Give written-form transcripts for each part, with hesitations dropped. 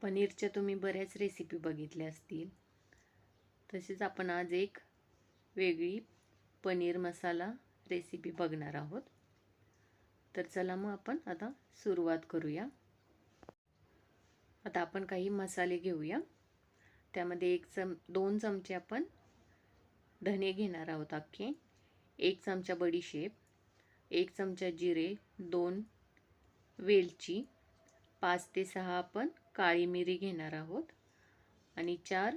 पनीरच्या तुम्ही बऱ्याच रेसिपी बघितल्या असतील. तसेच आपण आज एक वेगळी पनीर मसाला रेसिपी बघणार आहोत. तर चला मग आपण आता सुरुवात करूया. आता आपण काही मसाले घेऊया. त्यामध्ये 2 चमचे आपण धने घेणार आहोत अख्खे, 1 चमचा बडीशेप, 1 चमचा जिरे, 2 वेलची, 5 ते 6 आपण काळी मिरी घेणार आहोत आणि 4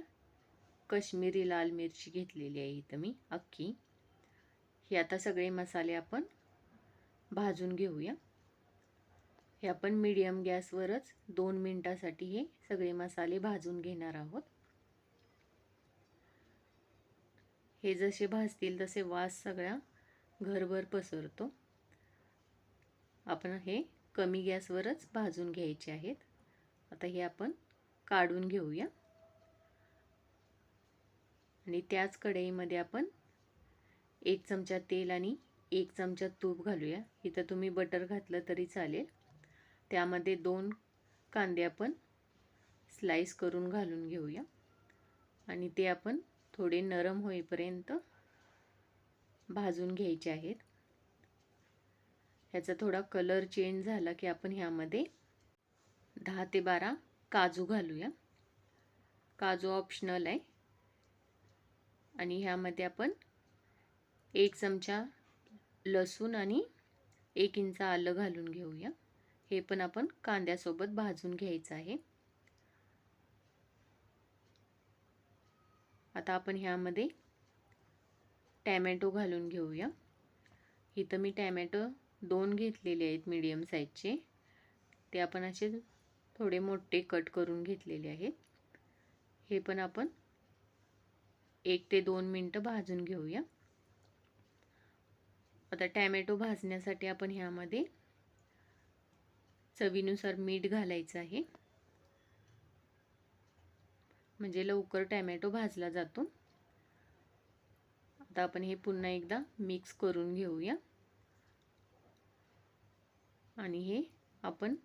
काश्मीरी लाल मिरची घेतलेली आहे इथं मी अख्खी. हे आता सगळे मसाले आपण भाजून घेऊया. हे आपण मीडियम गॅसवरच 2 मिनिटासाठी हे सगळे मसाले भाजून घेणार आहोत. हे जसे भाजतील तसे वास सगळ्या घरभर पसरतो. आपण हे कमी गॅसवरच भाजून घ्यायचे आहेत. आता हे आपण काढून घेऊया आणि त्याच कढईमध्ये आपण 1 चमचा तेल आणि 1 चमचा तूप घालूया. इथं तुम्ही बटर घातलं तरी चालेल. त्यामध्ये 2 कांदे आपण स्लाइस करून घालून घेऊया आणि ते आपण थोडे नरम होईपर्यंत भाजून घ्यायचे आहेत. ह्याचा थोडा कलर चेंज झाला की आपण ह्यामध्ये 10 ते 12 काजू घालूया. काजू ऑप्शनल आहे. आणि ह्यामध्ये आपण 1 चमचा लसूण आणि 1 इंच आलं घालून घेऊया. हे पण आपण कांद्यासोबत भाजून घ्यायचं आहे. आता आपण ह्यामध्ये टॅमॅटो घालून घेऊया. इथं मी टॅमॅटो 2 घेतलेले आहेत मीडियम साईजचे. ते आपण असे थोडे मोठे कट करून घेतलेले आहेत. हे पण आपण 1 ते 2 मिनिटं भाजून घेऊया. आता टॅमॅटो भाजण्यासाठी आपण ह्यामध्ये चवीनुसार मीठ घालायचं आहे, म्हणजे लवकर टॅमॅटो भाजला जातो. आता आपण हे पुन्हा एकदा मिक्स करून घेऊया आणि हे आपण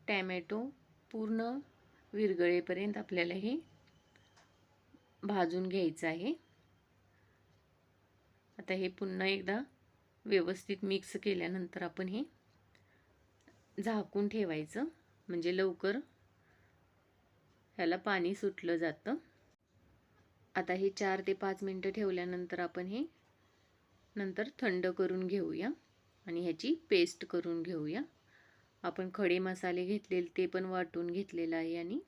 टॅमॅटो पूर्ण विरघळेपर्यंत आपल्याला हे भाजून घ्यायचं आहे. आता हे पुन्हा एकदा व्यवस्थित मिक्स केल्यानंतर आपण हे झाकून ठेवायचं, म्हणजे लवकर ह्याला पाणी सुटलं जातं. आता हे 4 ते 5 मिनिटं ठेवल्यानंतर आपण हे नंतर थंड करून घेऊया आणि ह्याची पेस्ट करून घेऊया. आपण खडे मसाले घेतलेले ते पण वाटून घेतलेलं आहे आणि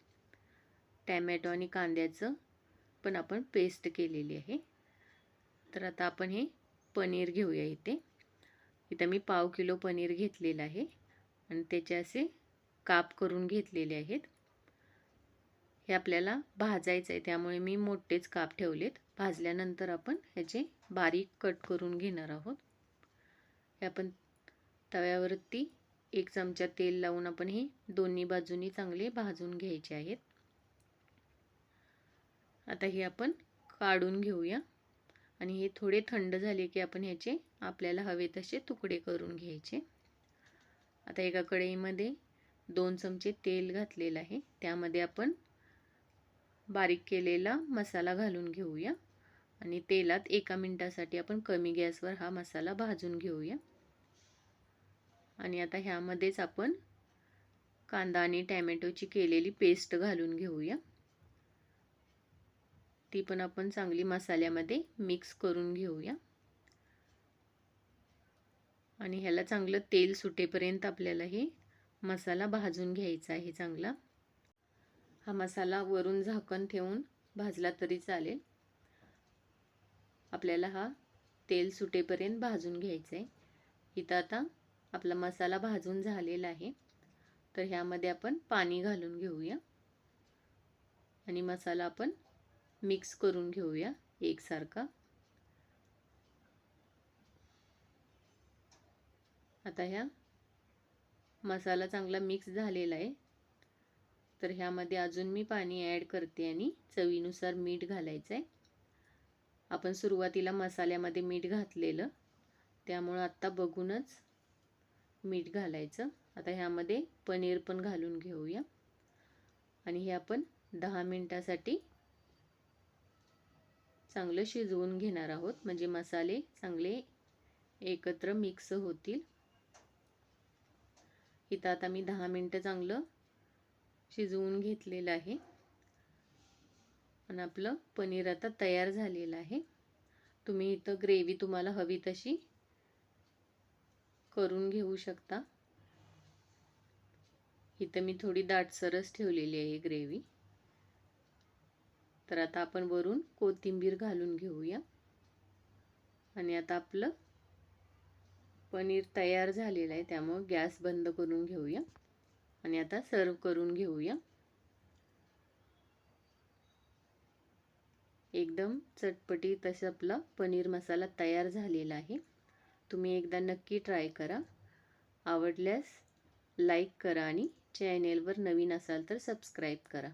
टॅमॅटो आणि कांद्याचं पण आपण पेस्ट केलेली आहे. तर आता आपण हे पनीर घेऊया. इथं मी पाव किलो पनीर घेतलेलं आहे आणि त्याचे असे काप करून घेतलेले आहेत. हे आपल्याला भाजायचं आहे, त्यामुळे मी मोठेच काप ठेवलेत. भाजल्यानंतर आपण ह्याचे बारीक कट करून घेणार आहोत. हे आपण तव्यावरती 1 चमचा तेल लावून आपण हे दोन्ही बाजूनी चांगले भाजून घ्यायचे आहेत. आता हे आपण काढून घेऊया आणि हे थोडे थंड झाले की आपण ह्याचे आपल्याला हवे तसे तुकडे करून घ्यायचे. आता एका कढईमध्ये 2 चमचे तेल घातलेलं आहे. त्यामध्ये आपण बारीक केलेला मसाला घालून घेऊया आणि तेलात 1 मिनिटासाठी आपण कमी गॅसवर हा मसाला भाजून घेऊया. आणि आता ह्यामध्येच आपण कांदा आणि टॅमॅटोची केलेली पेस्ट घालून घेऊया. ती पण आपण चांगली मसाल्यामध्ये मिक्स करून घेऊया आणि ह्याला चांगलं तेल सुटेपर्यंत आपल्याला हे मसाला भाजून घ्यायचा आहे चांगला. हा मसाला वरून झाकण ठेवून भाजला तरी चालेल. आपल्याला हा तेल सुटेपर्यंत भाजून घ्यायचा आहे. इथं आता आपला मसाला भाजून झालेला आहे. तर ह्यामध्ये आपण पाणी घालून घेऊया आणि मसाला आपण मिक्स करून घेऊया एकसारखा. आता ह्या मसाला चांगला मिक्स झालेला आहे. तर ह्यामध्ये अजून मी पाणी ॲड करते आणि चवीनुसार मीठ घालायचं आहे. आपण सुरुवातीला मसाल्यामध्ये मीठ घातलेलं, त्यामुळे आत्ता बघूनच मीठ घालायचं. आता ह्यामध्ये पनीर पण घालून घेऊया आणि हे आपण 10 मिनिटासाठी चांगलं शिजवून घेणार आहोत, म्हणजे मसाले चांगले एकत्र मिक्स होतील. इथं आता मी 10 मिनिटं चांगलं शिजवून घेतलेलं आहे आणि आपलं पनीर आता तयार झालेलं आहे. तुम्ही इथं ग्रेव्ही तुम्हाला हवी तशी करून घेऊ शकता. इथं मी थोडी दाटसरच ठेवलेली आहे ग्रेव्ही. तर आता आपण वरून कोथिंबीर घालून घेऊया आणि आता आपलं पनीर तयार झालेलं आहे, त्यामुळे गॅस बंद करून घेऊया आणि आता सर्व करून घेऊया. एकदम चटपटीत असं आपला पनीर मसाला तयार झालेला आहे. तुम्ही एकदा नक्की ट्राय करा. आवडल्यास लाईक करा आणि चॅनेलवर नवीन असाल तर सबस्क्राईब करा.